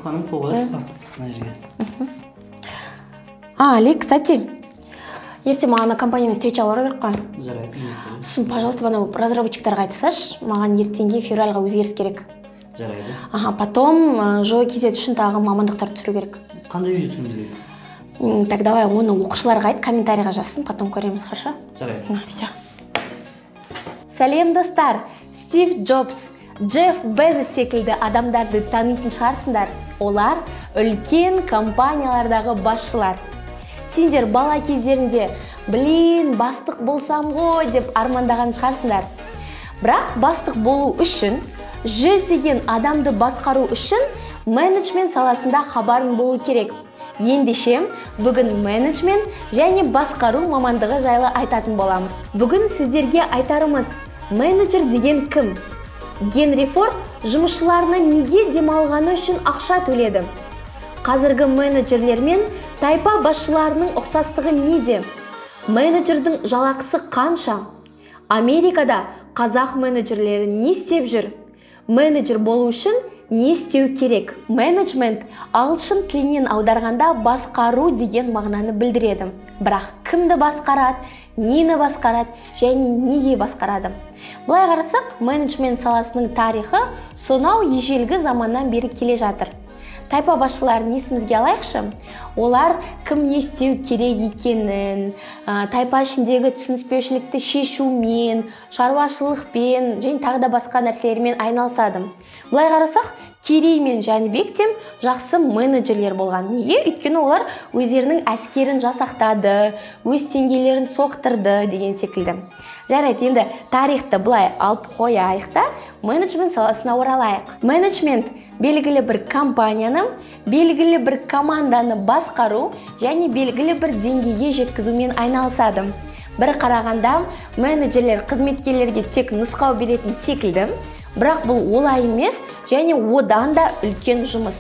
Ханым, қол қойасыз ба мына жерге? Али, кстати, ертең маған компаниямен встреча бар керек қой. Жарайды, Сосын, пожалуйста, бана разработчиктарға айтсашы, маған ертеңге февральға өзгеріс керек. Жарайды. Потом жоо кезет үшін тағы мамандықтар түсіру керек. Қандай видео түсіруіміз керек? Так, давай оны оқушыларға айт, комментарийға жазсын, потом көреміз, хорошо? Жарайды. Все. Сәлем достар! Стив Джобс, Джефф Безос секілді адамдарды танитын шығарсыңдар. Олар үлкен компаниялардағы басшылар. Сендер бала кездерінде, бастық болсам ғой деп армандаған шығарсыңдар. Бірақ бастық болу үшін, 100 деген адамды басқару үшін менеджмент саласында хабарың болу керек. Ендеше, бүгін менеджмент және басқару мамандығы жайлы айтатын боламыз. Бүгін сіздерге айтарымыз, менеджер деген кім? Генри Форд жұмысшыларына неге демалғаны үшін ақша төледі? Қазіргі менеджерлер мен тайпа басшыларының ұқсастығы неде? Менеджердің жалақысы қанша? Америкада қазақ менеджерлері не істеп жүр? Менеджер болу үшін не істеу керек? Менеджмент ағылшын тілінен аударғанда басқару деген мағынаны білдіреді. Бірақ кімді басқарады, нені басқарады және неге басқарады? Бұлай қарасақ, менеджмент саласының тарихы сонау ежелгі заманнан бері келе жатыр. Тайпа басшыларын есімізге алайықшы. Олар кім не істеу керек екенін, тайпа ішіндегі түсініспеушілікті шешумен, шаруашылықпен және тағы да басқа нәрселермен айналысады. Бұлай қарасақ, Керей мен Жәнібек те жақсы менеджерлер болған. Неге? Өйткені олар өздерінің әскерін жасақтады, өз теңгелерін соқтырды деген секілді. Жарайды, енді тарихты бұлай алып қояйық та, менеджмент саласына оралайық. Менеджмент белгілі бір компанияны, белгілі бір команданы басқару және белгілі бір деңгейге жеткізумен айналысады. Бір қарағанда менеджерлер қызметкерлерге тек нұсқау беретін секілді, бірақ бұл олай емес және одан да үлкен жұмыс.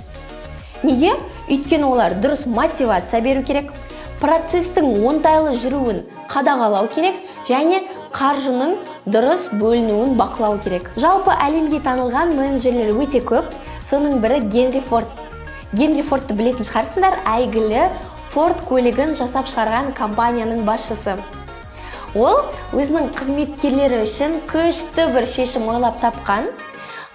Неге? Өйткені олар дұрыс мотивация беру керек, процестің оңтайлы жүруін қадағалау керек және қаржының дұрыс бөлінуін бақылау керек. Жалпы әлемге танылған менеджерлер өте көп, соның бірі Генри Форд. Генри Фордты білетін шығарсыңдар, әйгілі Форд көлігін жасап шығарған компанияның басшысы. Ол өзінің қызметкерлері үшін күшті бір шешім ойлап тапқан.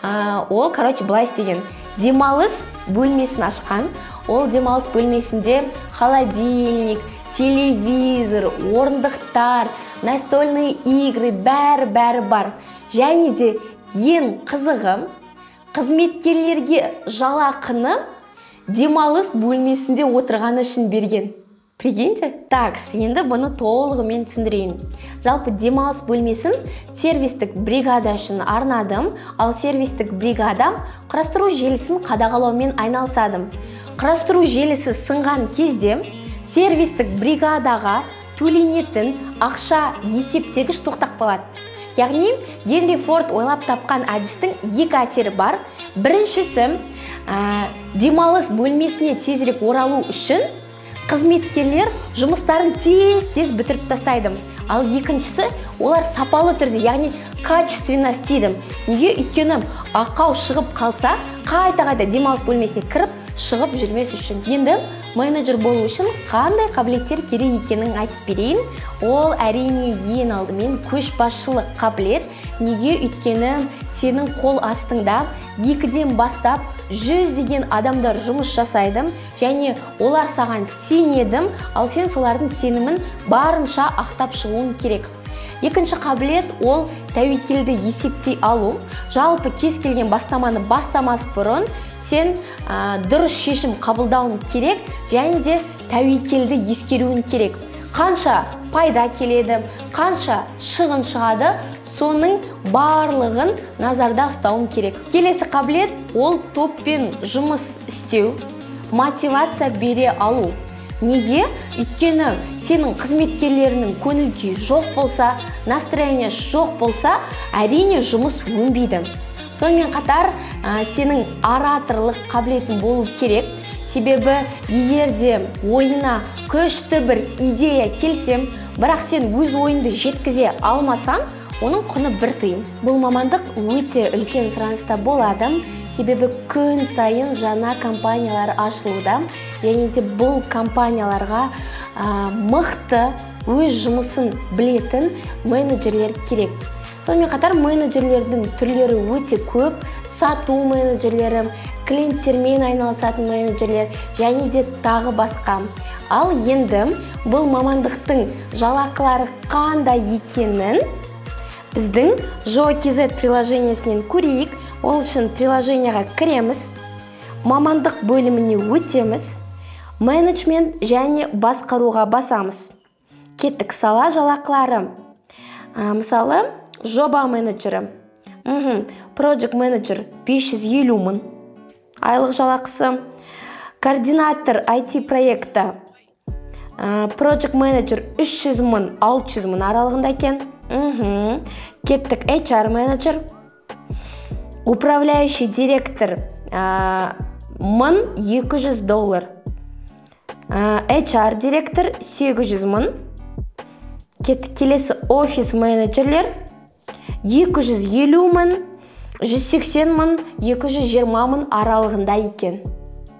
Ол, былай істеген, демалыс бөлмесін ашқан. Ол демалыс бөлмесінде холодильник, телевизор, орындықтар, настольные игры бәрі бар. Және де ең қызығы, қызметкерлерге жалақыны демалыс бөлмесінде отырғаны үшін берген. Прикиньте? Так, енді бұны толығымен түсіндірейін. Жалпы демалыс бөлмесін сервистік бригада үшін арнадым, ал сервистік бригада құрастыру желісін қадағалаумен айналысады. Құрастыру желісі сынған кезде сервистік бригадаға төленетін ақша есептегіш тоқтап қалады. Яғни, Генри Форд ойлап тапқан әдістің екі әсері бар. Біріншісі, демалыс бөлмесіне тезірек оралу үшін қызметкерлер жұмыстарын тез бітіріп тастайды. Ал екіншісі, олар сапалы түрде, яғни качественно істейді. Неге? Өйткені ақау шығып қалса, қайта демалыс бөлмесіне кіріп, шығып жүрмес үшін. Енді менеджер болу үшін қандай қабілеттер керек екенін айтып берейін. Ол әрине ең алдымен көшбасшылық қабілет. Неге? Өйткені сенің қол астыңда 2-ден бастап 100 деген адамдар жұмыс жасайды және олар саған сенеді, ал сен солардың сенімін барынша ақтап шығуың керек. Екінші қабілет ол тәуекелді есептей алу. Жалпы кез келген бастаманы бастамас бұрын сен дұрыс шешім қабылдауың керек және де тәуекелді ескеруің керек. Қанша пайда келеді, қанша шығын шығады, соның барлығын назарда ұстауың керек. Келесі қабілет ол топпен жұмыс істеу, мотивация бере алу. Неге? Өйткені сенің қызметкерлерінің көңіл-күйі жоқ болса, настроение жоқ болса, әрине жұмыс өнбейді. Сонымен қатар сенің ораторлық қабілетің болу керек. Себебі егерде ойына күшті бір идея келсем, бірақ сен өз ойыңды жеткізе алмасаң, оның құны бір тиын. Бұл мамандық өте үлкен сұраныста болады. себебі күн сайын жаңа компаниялар ашылуда, және де бұл компанияларға мықты өз жұмысын білетін менеджерлер керек. Сонымен қатар менеджерлердің түрлері өте көп, сату менеджерлері, клиенттермен айналысатын менеджерлер және де тағы басқа. Ал енді бұл мамандықтың жалақылары қандай екенін біздің JOKZ приложениесінен көрейік. Ол үшін приложенияға кіреміз, мамандық бөліміне өтеміз, менеджмент және басқаруға басамыз. Кеттік. Сала жалақылары. Мысалы, жоба менеджері, project менеджер 550 мың айлық жалақысы, координатор IT проекті project менеджер 300 мың 600 мың аралығында екен. Кеттік. HR менеджер, управляющий директор $1200, HR директор 800 мың. Кеттік. Келесі офис менеджерлер 250 мың, 180 мың, 220 мың аралығында екен.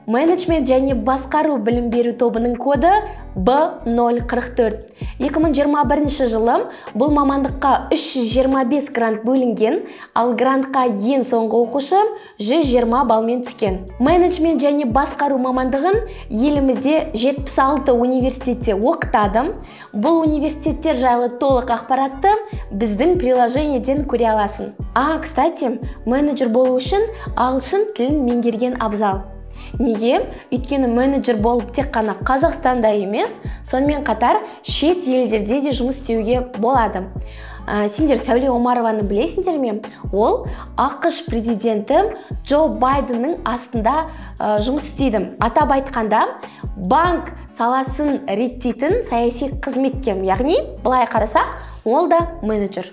Менеджмент және басқару білім беру тобының коды B044. 2021 жылы бұл мамандыққа 325 грант бөлінген, ал грантқа ең соңғы оқушы 120 балмен түскен. Менеджмент және басқару мамандығын елімізде 76 университетте оқытадым. Бұл университеттер жайлы толық ақпаратты біздің приложениеден көре аласың. Кстати, менеджер болу үшін ағылшын тілін меңгерген абзал. Неге? Өйткені менеджер болып тек қана Қазақстанда емес, сонымен қатар шет елдерде де жұмыс істеуге болады. Сендер Сәуле Омарованы білесіңдер ме? Ол ақш президенті Джо Байденнің астында жұмыс істейді. Атап айтқанда, банк саласын реттейтін саяси қызметкер, яғни былай қараса, ол да менеджер.